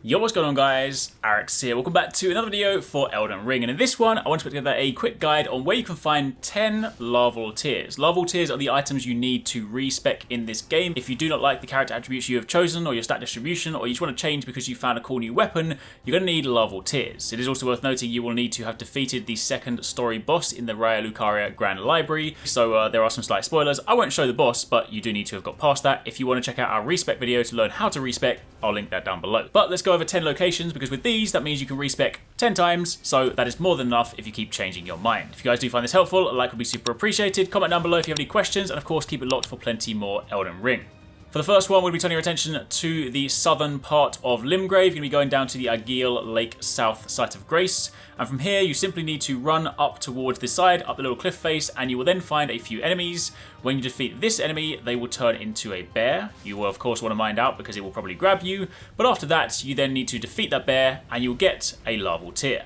Yo, what's going on guys? HyperX here. Welcome back to another video for Elden Ring, and in this one I want to put together a quick guide on where you can find 10 Larval Tears. Larval Tears are the items you need to respec in this game. If you do not like the character attributes you have chosen or your stat distribution, or you just want to change because you found a cool new weapon, you're going to need Larval Tears. It is also worth noting you will need to have defeated the second story boss in the Liurnia Grand Library, so there are some slight spoilers. I won't show the boss, but you do need to have got past that. If you want to check out our respec video to learn how to respec, I'll link that down below. But let's go over 10 locations, because with these, that means you can respec 10 times, so that is more than enough if you keep changing your mind. If you guys do find this helpful, a like would be super appreciated. Comment down below if you have any questions, and of course keep it locked for plenty more Elden Ring. For the first one, we'll be turning our attention to the southern part of Limgrave. You're going to be going down to the Caelid Lake South Site of Grace. And from here, you simply need to run up towards this side, up the little cliff face, and you will then find a few enemies. When you defeat this enemy, they will turn into a bear. You will, of course, want to mind out because it will probably grab you. But after that, you then need to defeat that bear, and you'll get a Larval Tear.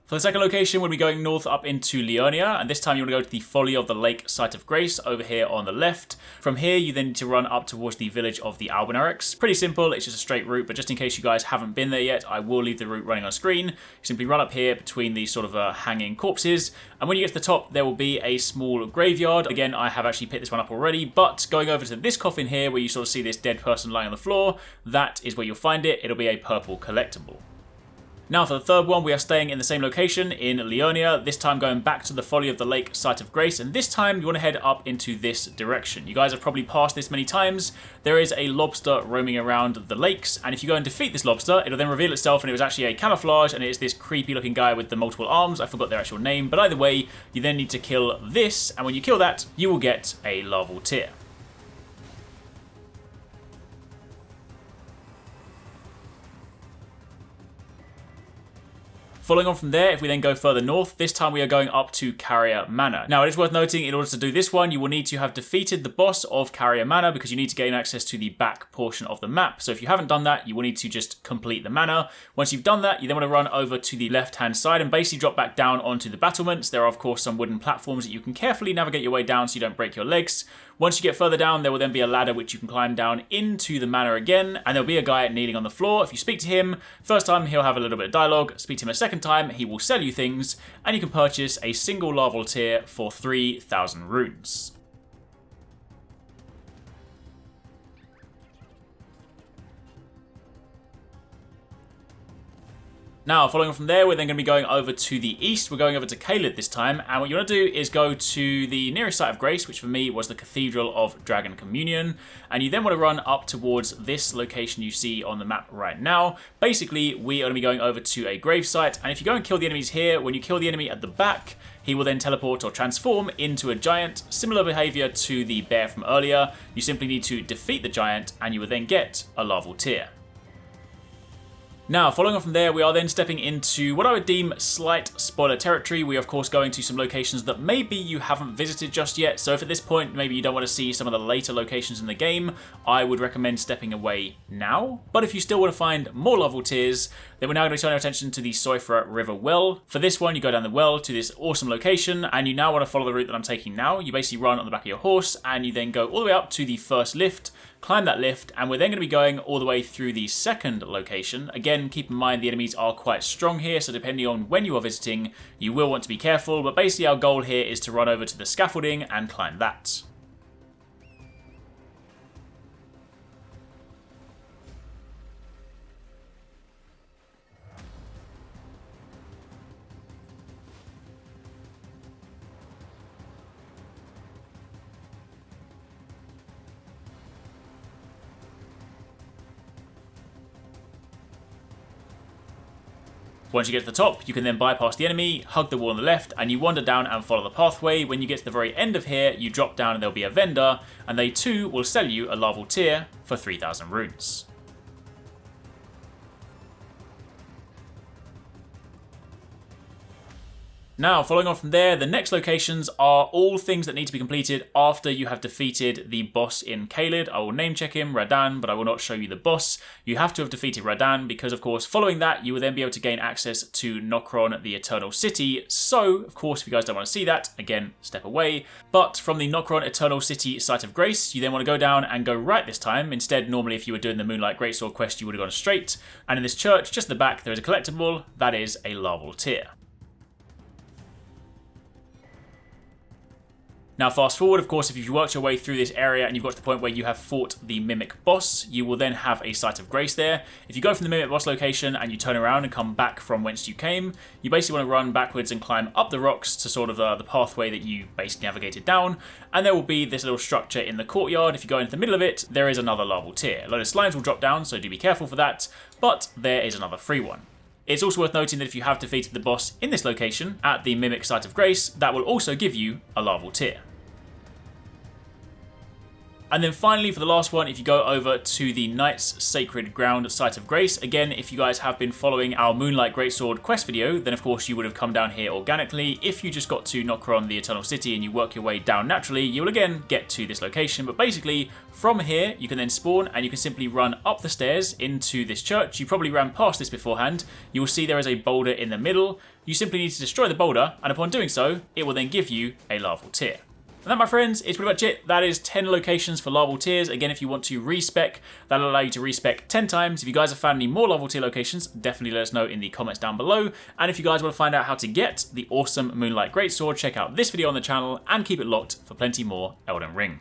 For the second location, we'll be going north up into Liurnia, and this time you want to go to the Folly of the Lake Site of Grace over here on the left. From here, you then need to run up towards the village of the HyperX. Pretty simple, it's just a straight route, but just in case you guys haven't been there yet, I will leave the route running on screen. You simply run up here between these sort of hanging corpses, and when you get to the top, there will be a small graveyard. Again, I have actually picked this one up already, but going over to this coffin here, where you sort of see this dead person lying on the floor, that is where you'll find it. It'll be a purple collectible. Now for the third one, we are staying in the same location in Liurnia, this time going back to the Folly of the Lake Site of Grace, and this time you want to head up into this direction. You guys have probably passed this many times. There is a lobster roaming around the lakes, and if you go and defeat this lobster, it'll then reveal itself, and it was actually a camouflage, and it is this creepy looking guy with the multiple arms. I forgot their actual name, but either way, you then need to kill this, and when you kill that, you will get a Larval Tear. Following on from there, if we then go further north, this time we are going up to Caria Manor. Now, it is worth noting, in order to do this one, you will need to have defeated the boss of Caria Manor, because you need to gain access to the back portion of the map. So if you haven't done that, you will need to just complete the manor. Once you've done that, you then want to run over to the left-hand side and basically drop back down onto the battlements. There are, of course, some wooden platforms that you can carefully navigate your way down so you don't break your legs. Once you get further down, there will then be a ladder which you can climb down into the manor again, and there'll be a guy kneeling on the floor. If you speak to him, first time he'll have a little bit of dialogue. Speak to him a second time, he will sell you things, and you can purchase a single Larval Tear for 3,000 runes. Now, following on from there, we're then going to be going over to the east. We're going over to Caelid this time, and what you want to do is go to the nearest site of grace, which for me was the Cathedral of Dragon Communion, and you then want to run up towards this location you see on the map right now. Basically, we are going to be going over to a grave site, and if you go and kill the enemies here, when you kill the enemy at the back, he will then teleport or transform into a giant. Similar behavior to the bear from earlier. You simply need to defeat the giant, and you will then get a Larval Tear. Now, following on from there, we are then stepping into what I would deem slight spoiler territory. We are, of course, going to some locations that maybe you haven't visited just yet. So if at this point, maybe you don't want to see some of the later locations in the game, I would recommend stepping away now. But if you still want to find more Larval Tears, then we're now going to turn our attention to the Siofra River well. For this one, you go down the well to this awesome location, and you now want to follow the route that I'm taking now. You basically run on the back of your horse, and you then go all the way up to the first lift, climb that lift, and we're then going to be going all the way through the second location. Again, keep in mind the enemies are quite strong here, so depending on when you are visiting, you will want to be careful, but basically our goal here is to run over to the scaffolding and climb that. Once you get to the top, you can then bypass the enemy, hug the wall on the left, and you wander down and follow the pathway. When you get to the very end of here, you drop down and there'll be a vendor, and they too will sell you a Larval Tear for 3,000 runes. Now, following on from there, the next locations are all things that need to be completed after you have defeated the boss in Caelid. I will name check him, Radahn, but I will not show you the boss. You have to have defeated Radahn because, of course, following that, you will then be able to gain access to Nokron, the Eternal City. So, of course, if you guys don't want to see that, again, step away. But from the Nokron Eternal City Site of Grace, you then want to go down and go right this time. Instead, normally, if you were doing the Moonlight Greatsword quest, you would have gone straight. And in this church, just at the back, there is a collectible. That is a Larval Tear. Now, fast forward, of course, if you've worked your way through this area and you've got to the point where you have fought the Mimic boss, you will then have a Site of Grace there. If you go from the Mimic boss location and you turn around and come back from whence you came, you basically want to run backwards and climb up the rocks to sort of the pathway that you basically navigated down, and there will be this little structure in the courtyard. If you go into the middle of it, there is another Larval Tear. A load of slimes will drop down, so do be careful for that, but there is another free one. It's also worth noting that if you have defeated the boss in this location, at the Mimic Site of Grace, that will also give you a Larval Tear. And then finally, for the last one, if you go over to the Knight's Sacred Ground Site of Grace, again, if you guys have been following our Moonlight Greatsword quest video, then of course you would have come down here organically. If you just got to Nokron, the Eternal City, and you work your way down naturally, you will again get to this location. But basically, from here, you can then spawn and you can simply run up the stairs into this church. You probably ran past this beforehand. You will see there is a boulder in the middle. You simply need to destroy the boulder, and upon doing so, it will then give you a Larval Tear. And that, my friends, is pretty much it. That is 10 locations for Larval Tears. Again, if you want to respec, that'll allow you to respec 10 times. If you guys have found any more Larval Tear locations, definitely let us know in the comments down below. And if you guys want to find out how to get the awesome Moonlight Greatsword, check out this video on the channel and keep it locked for plenty more Elden Ring.